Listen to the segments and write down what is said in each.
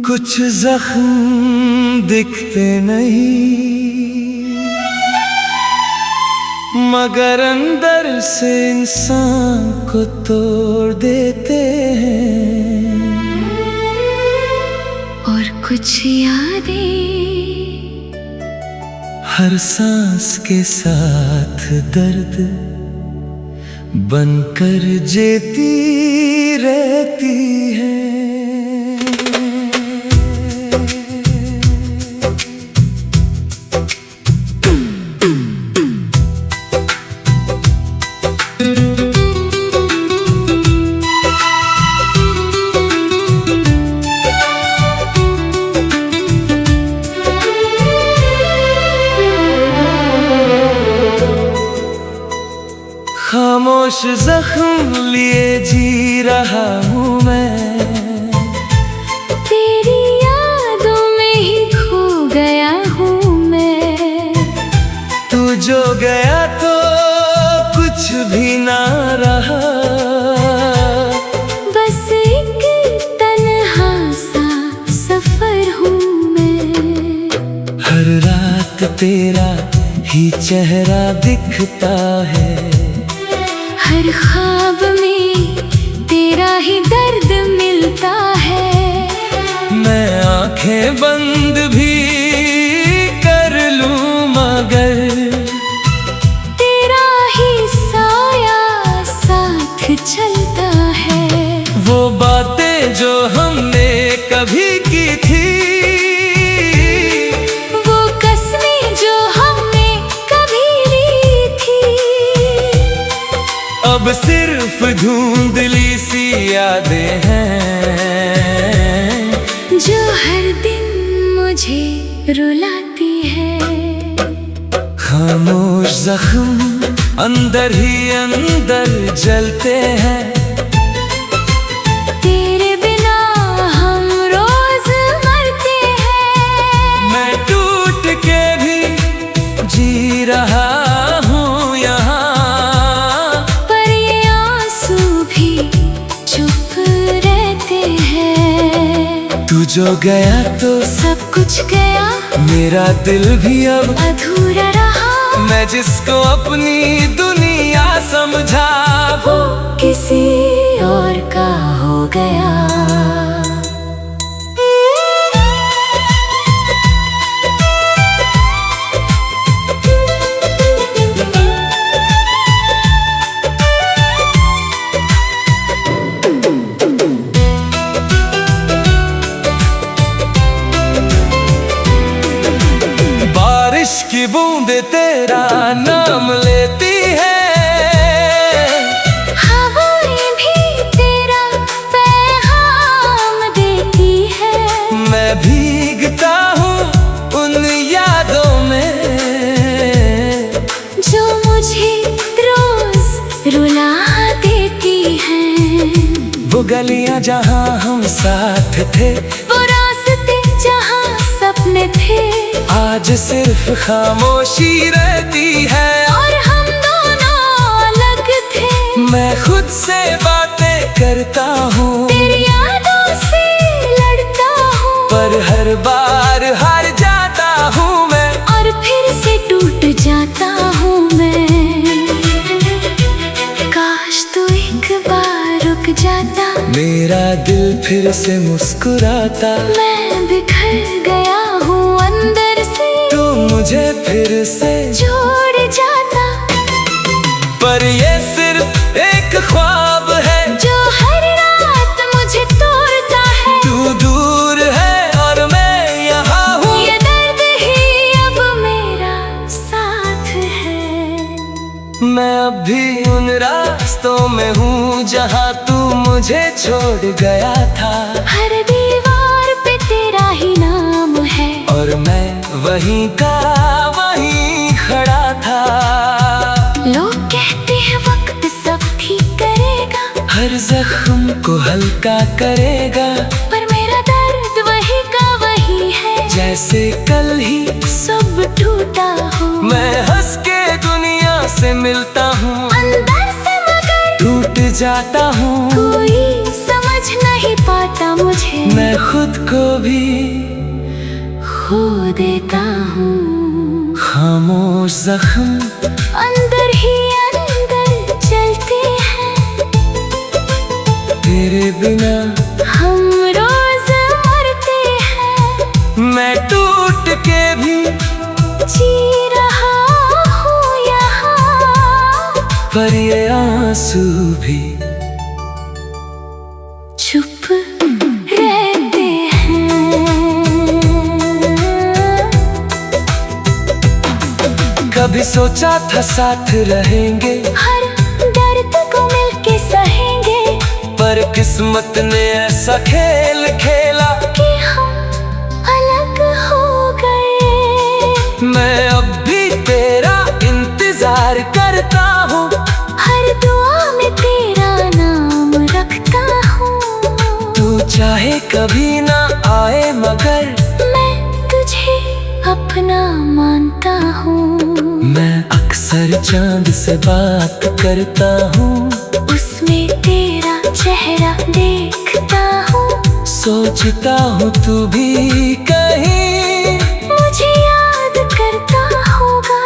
कुछ जख्म दिखते नहीं मगर अंदर से इंसान को तोड़ देते हैं। और कुछ यादें हर सांस के साथ दर्द बनकर जीती रहती है। खामोश जख्म लिए जी रहा हूँ मैं, तेरी यादों में ही खो गया हूँ मैं। तू जो गया तो कुछ भी ना रहा, बस एक तन्हा सा सफर हूँ मैं। हर रात तेरा ही चेहरा दिखता है, हर ख्वाब में तेरा ही दर्द मिलता है। मैं आंखें बंद भी कर लूं मगर तेरा ही साया साथ चलता है। वो बातें जो हमने कभी की थी, वो कसमें जो हमने कभी ली थी, अब सिर्फ धुंधली सी यादें हैं जो हर दिन मुझे रुलाती है। खामोश जख्म अंदर ही अंदर जलते हैं, तेरे बिना हम रोज मरते हैं। मैं टूट के भी जी रहा हूँ यहाँ, पर ये आंसू भी चुप रहते हैं। तू जो गया तो सब कुछ गया, मेरा दिल भी अब अधूरा रहा। मैं जिसको अपनी दुनिया समझा वो किसी और का हो गया। बारिश की बूंदे तेरा नाम लेती है, हवाएं भी तेरा पैगाम देती है। मैं भीगता हूँ उन यादों में जो मुझे रोज रुला देती हैं। वो गलियां जहाँ हम साथ थे, वो रास्ते जहाँ सपने थे, आज सिर्फ खामोशी रहती है। और हम दोनों अलग थे। मैं खुद से बातें करता हूँ, तेरी यादों से लड़ता हूँ, पर हर बार हार जाता हूँ मैं, और फिर से टूट जाता हूँ मैं। काश तू एक बार रुक जाता, मेरा दिल फिर से मुस्कुराता। मैं बिखर गया हूँ अंदर से, तू मुझे फिर से जोड़ जाता। पर ये सिर्फ एक ख्वाब है जो हर रात मुझे तोड़ता है। तू दूर है और मैं यहाँ हूँ, ये दर्द ही अब मेरा साथ है। मैं अब भी उन रास्तों में हूँ जहाँ तू मुझे छोड़ गया था। हर दीवार पे तेरा ही नाम है, और मैं वहीं का वहीं खड़ा था। लोग कहते हैं वक्त सब ठीक करेगा, हर जख्म को हल्का करेगा, पर मेरा दर्द वही का वही है। जैसे कल ही सब टूटा हो, मैं हंस के दुनिया से मिलता हूँ, अंदर से मगर टूट जाता हूँ। कोई पाता मुझे, मैं खुद को भी खो देता हूँ। खामोश जख्म अंदर ही अंदर चलते हैं, तेरे बिना हम रोज मरते हैं। मैं टूट के भी जी रहा हूँ यहाँ, पर ये आंसू भी चुप रहते हैं। कभी सोचा था साथ रहेंगे, हर दर्द को मिलके सहेंगे, पर किस्मत ने ऐसा खेल खेला कि हम अलग हो गए। मैं अब भी तेरा इंतजार करता हूँ, हर दुआ में तेरा नाम रखता हूँ। तू चाहे कभी ना आए मगर मैं तुझे अपना मानता हूँ। मैं अक्सर चांद से बात करता हूँ, उसमें तेरा चेहरा देखता हूँ। सोचता हूँ तू भी कहीं मुझे याद करता होगा,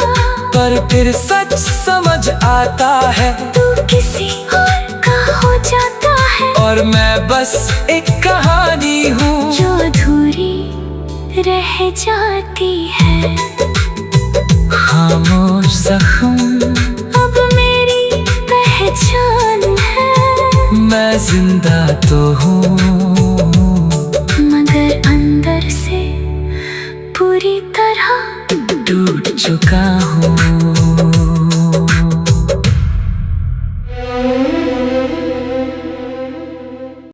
पर फिर सच समझ आता है तू किसी और का हो जाता है। और मैं बस एक कहानी हूँ जो अधूरी रह जाती है। खामोश जख्म अब मेरी पहचान है, मैं जिंदा तो हूँ मगर अंदर से पूरी तरह टूट चुका हूँ।